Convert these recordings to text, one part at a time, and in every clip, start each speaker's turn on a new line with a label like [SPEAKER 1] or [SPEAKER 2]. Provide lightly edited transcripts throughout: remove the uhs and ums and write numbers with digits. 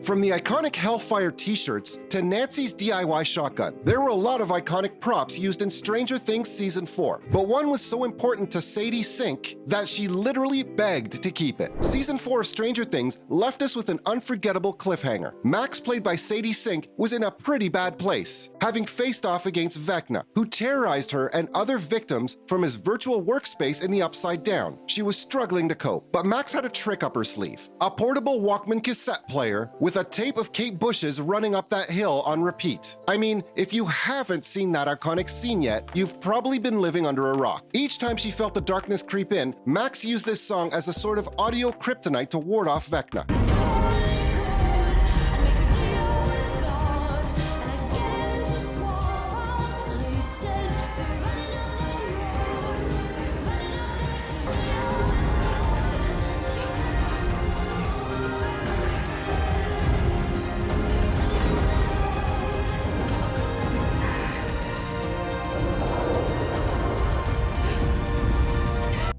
[SPEAKER 1] From the iconic Hellfire t-shirts to Nancy's DIY shotgun, there were a lot of iconic props used in Stranger Things Season 4, but one was so important to Sadie Sink that she literally begged to keep it. Season 4 of Stranger Things left us with an unforgettable cliffhanger. Max, played by Sadie Sink, was in a pretty bad place, having faced off against Vecna, who terrorized her and other victims from his virtual workspace in the Upside Down. She was struggling to cope, but Max had a trick up her sleeve: a portable Walkman cassette player with a tape of Kate Bush's Running Up That Hill on repeat. I mean, if you haven't seen that iconic scene yet, you've probably been living under a rock. Each time she felt the darkness creep in, Max used this song as a sort of audio kryptonite to ward off Vecna.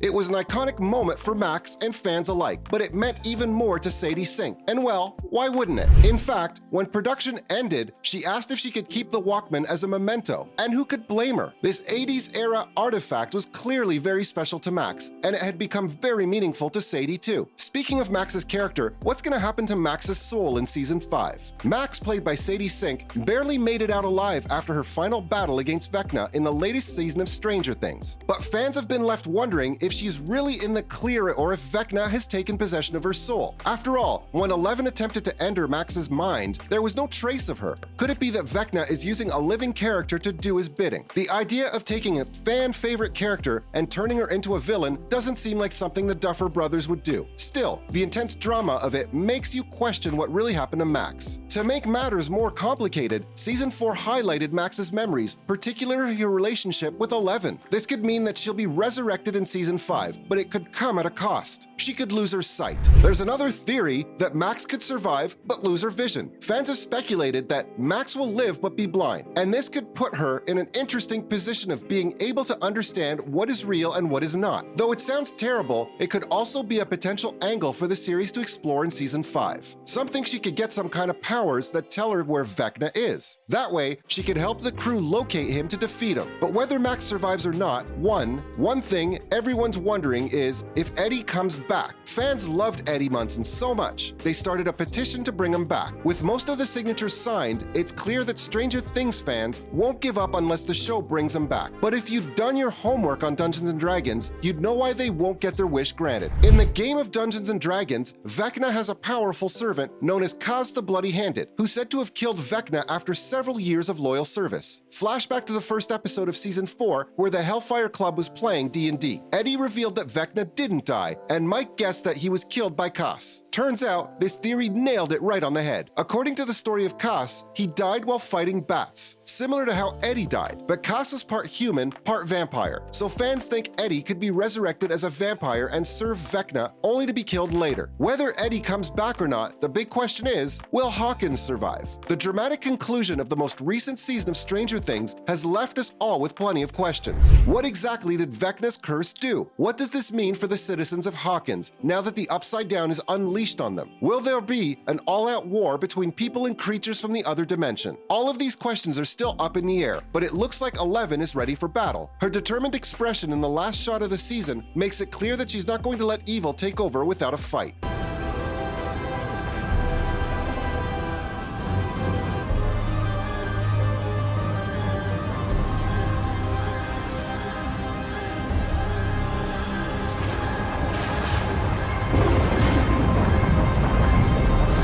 [SPEAKER 1] It was an iconic moment for Max and fans alike, but it meant even more to Sadie Sink. And well, why wouldn't it? In fact, when production ended, she asked if she could keep the Walkman as a memento, and who could blame her? This 80s era artifact was clearly very special to Max, and it had become very meaningful to Sadie too. Speaking of Max's character, what's gonna happen to Max's soul in Season 5? Max, played by Sadie Sink, barely made it out alive after her final battle against Vecna in the latest season of Stranger Things. But fans have been left wondering if she's really in the clear or if Vecna has taken possession of her soul. After all, when Eleven attempted to enter Max's mind, there was no trace of her. Could it be that Vecna is using a living character to do his bidding? The idea of taking a fan-favorite character and turning her into a villain doesn't seem like something the Duffer Brothers would do. Still, the intense drama of it makes you question what really happened to Max. To make matters more complicated, Season 4 highlighted Max's memories, particularly her relationship with Eleven. This could mean that she'll be resurrected in Season 5, but it could come at a cost. She could lose her sight. There's another theory that Max could survive but lose her vision. Fans have speculated that Max will live but be blind, and this could put her in an interesting position of being able to understand what is real and what is not. Though it sounds terrible, it could also be a potential angle for the series to explore in Season 5. Some think she could get some kind of powers that tell her where Vecna is. That way, she could help the crew locate him to defeat him. But whether Max survives or not, one thing everyone's wondering is if Eddie comes back. Fans loved Eddie Munson so much, they started a petition to bring him back. With most of the signatures signed, it's clear that Stranger Things fans won't give up unless the show brings him back. But if you'd done your homework on Dungeons & Dragons, you'd know why they won't get their wish granted. In the game of Dungeons & Dragons, Vecna has a powerful servant known as Kaz the Bloody-Handed, who's said to have killed Vecna after several years of loyal service. Flashback to the first episode of Season 4, where the Hellfire Club was playing D&D. Eddie revealed that Vecna didn't die, and Mike guessed that he was killed by Kaz. Turns out, this theory nailed it right on the head. According to the story of Kaz, he died while fighting bats, similar to how Eddie died. But Kaz was part human, part vampire, so fans think Eddie could be resurrected as a vampire and serve Vecna, only to be killed later. Whether Eddie comes back or not, the big question is, will Hawkins survive? The dramatic conclusion of the most recent season of Stranger Things has left us all with plenty of questions. What exactly did Vecna's curse do? What does this mean for the citizens of Hawkins now that the Upside Down is unleashed on them? Will there be an all-out war between people and creatures from the other dimension? All of these questions are still up in the air, but it looks like Eleven is ready for battle. Her determined expression in the last shot of the season makes it clear that she's not going to let evil take over without a fight.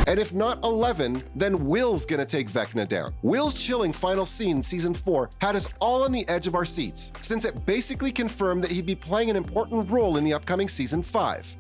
[SPEAKER 1] And if not Eleven, then Will's gonna take Vecna down. Will's chilling final scene in Season 4 had us all on the edge of our seats, since it basically confirmed that he'd be playing an important role in the upcoming Season 5.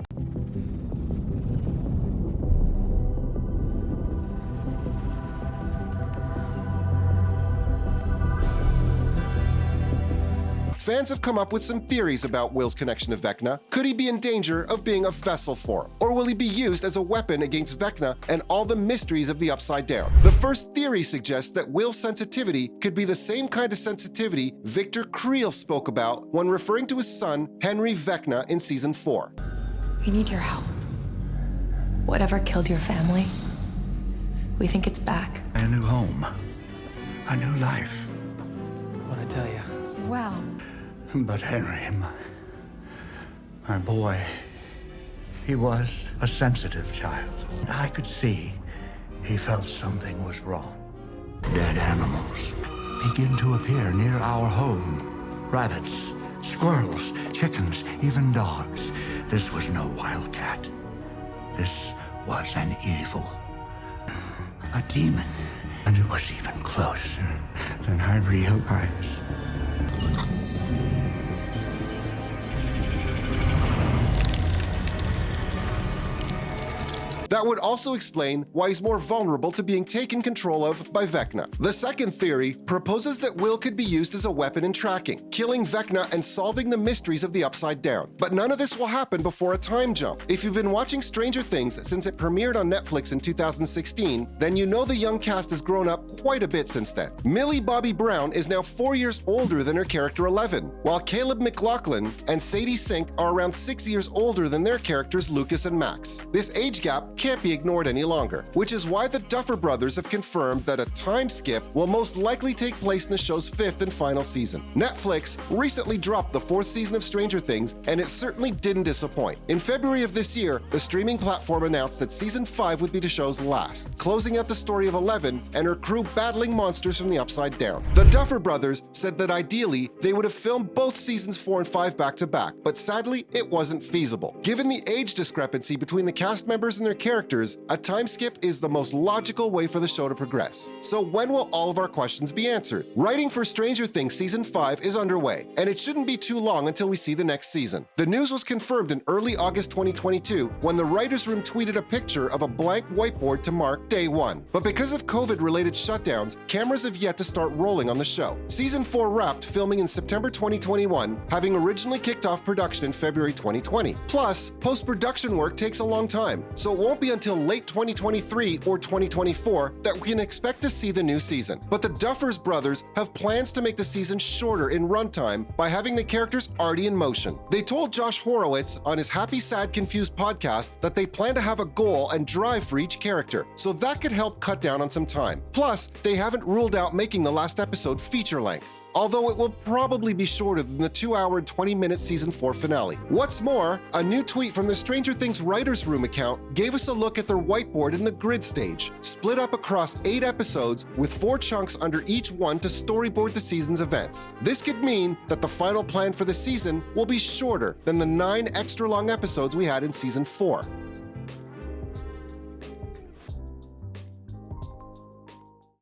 [SPEAKER 1] Fans have come up with some theories about Will's connection to Vecna. Could he be in danger of being a vessel for him? Or will he be used as a weapon against Vecna and all the mysteries of the Upside Down? The first theory suggests that Will's sensitivity could be the same kind of sensitivity Victor Creel spoke about when referring to his son, Henry Vecna, in Season 4.
[SPEAKER 2] We need your help. Whatever killed your family, We think it's back.
[SPEAKER 3] A new home. A new life.
[SPEAKER 4] What'd I tell you?
[SPEAKER 2] Wow.
[SPEAKER 3] But Henry, my boy, he was a sensitive child. I could see he felt something was wrong. Dead animals begin to appear near our home. Rabbits, squirrels, chickens, even dogs. This was no wildcat. This was an evil. A demon. And it was even closer than I realized.
[SPEAKER 1] That would also explain why he's more vulnerable to being taken control of by Vecna. The second theory proposes that Will could be used as a weapon in tracking, killing Vecna and solving the mysteries of the Upside Down. But none of this will happen before a time jump. If you've been watching Stranger Things since it premiered on Netflix in 2016, then you know the young cast has grown up quite a bit since then. Millie Bobby Brown is now 4 years older than her character 11, while Caleb McLaughlin and Sadie Sink are around 6 years older than their characters Lucas and Max. This age gap can't be ignored any longer, which is why the Duffer Brothers have confirmed that a time skip will most likely take place in the show's 5th and final season. Netflix recently dropped the 4th season of Stranger Things, and it certainly didn't disappoint. In February of this year, the streaming platform announced that season 5 would be the show's last, closing out the story of 11 and her crew battling monsters from the Upside Down. The Duffer Brothers said that ideally they would have filmed both seasons 4 and 5 back to back, but sadly it wasn't feasible. Given the age discrepancy between the cast members and their characters, a time skip is the most logical way for the show to progress. So when will all of our questions be answered? Writing for Stranger Things Season 5 is underway, and it shouldn't be too long until we see the next season. The news was confirmed in early August 2022 when the writers' room tweeted a picture of a blank whiteboard to mark Day 1. But because of COVID-related shutdowns, cameras have yet to start rolling on the show. Season 4 wrapped filming in September 2021, having originally kicked off production in February 2020. Plus, post-production work takes a long time, so it won't be until late 2023 or 2024 that we can expect to see the new season. But the Duffers brothers have plans to make the season shorter in runtime by having the characters already in motion. They told Josh Horowitz on his Happy Sad Confused podcast that they plan to have a goal and drive for each character, so that could help cut down on some time. Plus, they haven't ruled out making the last episode feature length, although it will probably be shorter than the 2-hour and 20-minute season 4 finale. What's more, a new tweet from the Stranger Things Writers' Room account gave us a look at their whiteboard in the grid stage, split up across 8 episodes with 4 chunks under each one to storyboard the season's events. This could mean that the final plan for the season will be shorter than the 9 extra long episodes we had in season 4.